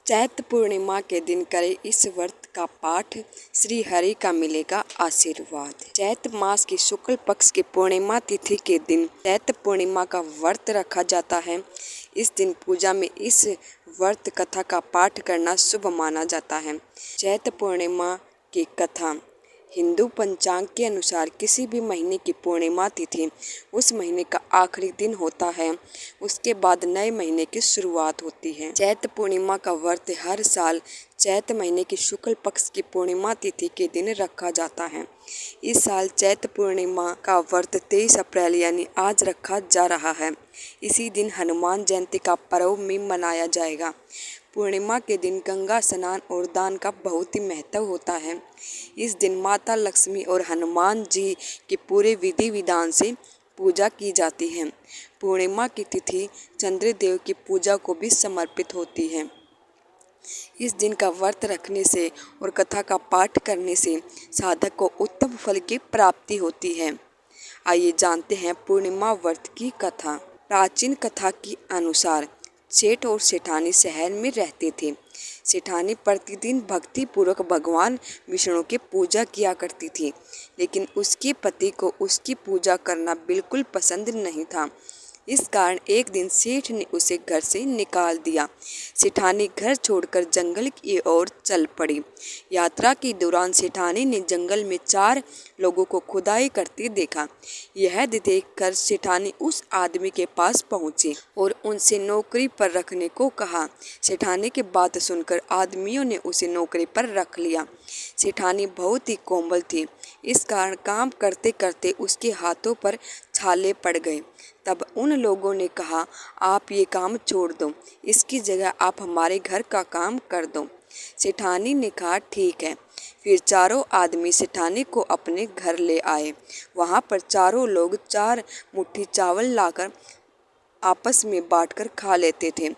चैत्र पूर्णिमा के दिन करें इस व्रत का पाठ, श्री हरि का मिलेगा आशीर्वाद। चैत्र मास की शुक्ल पक्ष की पूर्णिमा तिथि के दिन चैत्र पूर्णिमा का व्रत रखा जाता है। इस दिन पूजा में इस व्रत कथा का पाठ करना शुभ माना जाता है। चैत्र पूर्णिमा की कथा हिंदू पंचांग के अनुसार किसी भी महीने की पूर्णिमा तिथि उस महीने का आखिरी दिन होता है। उसके बाद नए महीने की शुरुआत होती है। चैत्र पूर्णिमा का व्रत हर साल चैत्र महीने की शुक्ल पक्ष की पूर्णिमा तिथि के दिन रखा जाता है। इस साल चैत्र पूर्णिमा का व्रत 23 अप्रैल यानी आज रखा जा रहा है। इसी दिन हनुमान जयंती का पर्व भी मनाया जाएगा। पूर्णिमा के दिन गंगा स्नान और दान का बहुत ही महत्व होता है। इस दिन माता लक्ष्मी और हनुमान जी की पूरे विधि विधान से पूजा की जाती है। पूर्णिमा की तिथि चंद्रदेव की पूजा को भी समर्पित होती है। इस दिन का व्रत रखने से और कथा का पाठ करने से साधक को उत्तम फल की प्राप्ति होती है। आइए जानते हैं पूर्णिमा व्रत की कथा। प्राचीन कथा के अनुसार सेठ और सेठानी शहर में रहते थे। सेठानी प्रतिदिन भक्ति पूर्वक भगवान विष्णु की पूजा किया करती थी, लेकिन उसके पति को उसकी पूजा करना बिल्कुल पसंद नहीं था। इस कारण एक दिन सेठ ने उसे घर से निकाल दिया। सेठानी घर छोड़कर जंगल की ओर चल पड़ी। यात्रा के दौरान सेठानी ने जंगल में 4 लोगों को खुदाई करते देखा। यह देखकर सेठानी उस आदमी के पास पहुंची और उनसे नौकरी पर रखने को कहा। सेठानी की बात सुनकर आदमियों ने उसे नौकरी पर रख लिया। सेठानी बहुत ही कोमल थी, इस कारण काम करते करते उसके हाथों पर छाले पड़ गए। तब उन लोगों ने कहा, आप ये काम छोड़ दो, इसकी जगह आप हमारे घर का काम कर दो। सेठानी ने कहा, ठीक है। फिर चारों आदमी सेठानी को अपने घर ले आए। वहाँ पर चारों लोग 4 मुट्ठी चावल लाकर आपस में बांटकर खा लेते थे।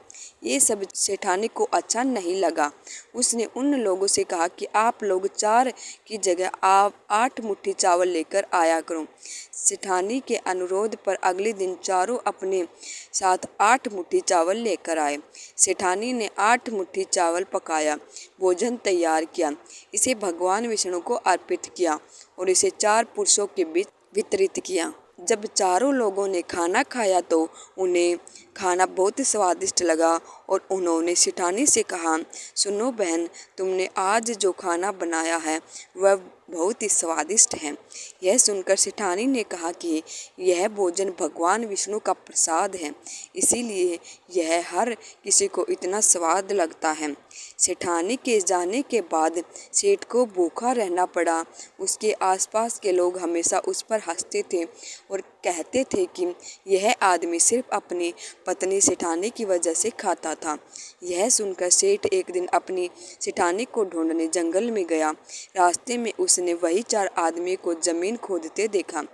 ये सब सेठानी को अच्छा नहीं लगा। उसने उन लोगों से कहा कि आप लोग 4 की जगह आप 8 मुट्ठी चावल लेकर आया करो। सेठानी के अनुरोध पर अगले दिन चारों अपने साथ 8 मुट्ठी चावल लेकर आए। सेठानी ने 8 मुट्ठी चावल पकाया, भोजन तैयार किया, इसे भगवान विष्णु को अर्पित किया और इसे 4 पुरुषों के बीच वितरित किया। जब चारों लोगों ने खाना खाया तो उन्हें खाना बहुत ही स्वादिष्ट लगा और उन्होंने सेठानी से कहा, सुनो बहन, तुमने आज जो खाना बनाया है वह बहुत ही स्वादिष्ट है। यह सुनकर सेठानी ने कहा कि यह भोजन भगवान विष्णु का प्रसाद है, इसीलिए यह हर किसी को इतना स्वाद लगता है। सेठानी के जाने के बाद सेठ को भूखा रहना पड़ा। उसके आसपास के लोग हमेशा उस पर हंसते थे और कहते थे कि यह आदमी सिर्फ अपनी पत्नी सेठानी की वजह से खाता था। यह सुनकर सेठ एक दिन अपनी सेठानी को ढूंढने जंगल में गया। रास्ते में उसने वही 4 आदमी को जमीन खोदते देखा।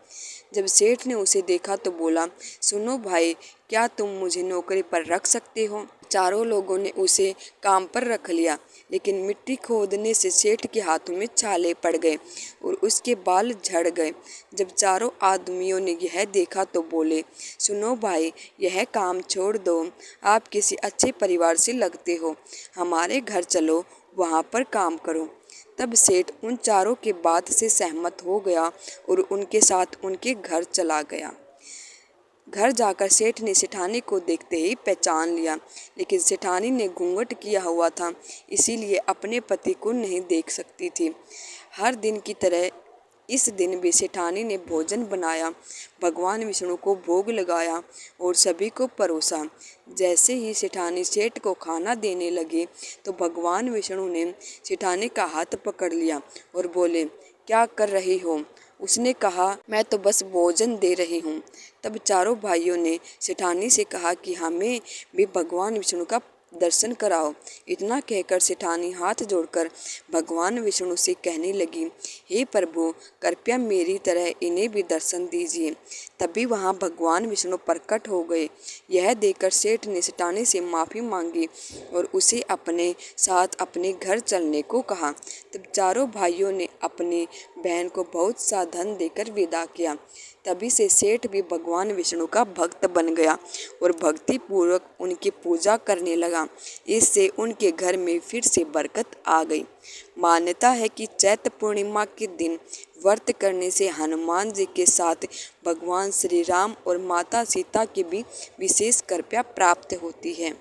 जब सेठ ने उसे देखा तो बोला, सुनो भाई, क्या तुम मुझे नौकरी पर रख सकते हो? चारों लोगों ने उसे काम पर रख लिया, लेकिन मिट्टी खोदने से सेठ के हाथों में छाले पड़ गए और उसके बाल झड़ गए। जब चारों आदमियों ने यह देखा तो बोले, सुनो भाई, यह काम छोड़ दो, आप किसी अच्छे परिवार से लगते हो, हमारे घर चलो, वहाँ पर काम करो। तब सेठ उन चारों के बात से सहमत हो गया और उनके साथ उनके घर चला गया। घर जाकर सेठ ने सेठानी को देखते ही पहचान लिया, लेकिन सेठानी ने घूंघट किया हुआ था, इसीलिए अपने पति को नहीं देख सकती थी। हर दिन की तरह इस दिन भी सेठानी ने भोजन बनाया, भगवान विष्णु को भोग लगाया और सभी को परोसा। जैसे ही सेठानी सेठ को खाना देने लगी तो भगवान विष्णु ने सेठानी का हाथ पकड़ लिया और बोले, क्या कर रही हो? उसने कहा, मैं तो बस भोजन दे रही हूँ। तब चारों भाइयों ने सेठानी से कहा कि हमें भी भगवान विष्णु का दर्शन कराओ। इतना कहकर सेठानी हाथ जोड़कर भगवान विष्णु से कहने लगी, हे प्रभु, कृपया मेरी तरह इन्हें भी दर्शन दीजिए। तभी वहाँ भगवान विष्णु प्रकट हो गए। यह देखकर सेठ ने सेठानी से माफ़ी मांगी और उसे अपने साथ अपने घर चलने को कहा। तब चारों भाइयों ने अपनी बहन को बहुत सा धन देकर विदा किया। तभी से सेठ भी भगवान विष्णु का भक्त बन गया और भक्ति पूर्वक उनकी पूजा करने लगा। इससे उनके घर में फिर से बरकत आ गई। मान्यता है कि चैत्र पूर्णिमा के दिन व्रत करने से हनुमान जी के साथ भगवान श्री राम और माता सीता की भी विशेष कृपा प्राप्त होती है।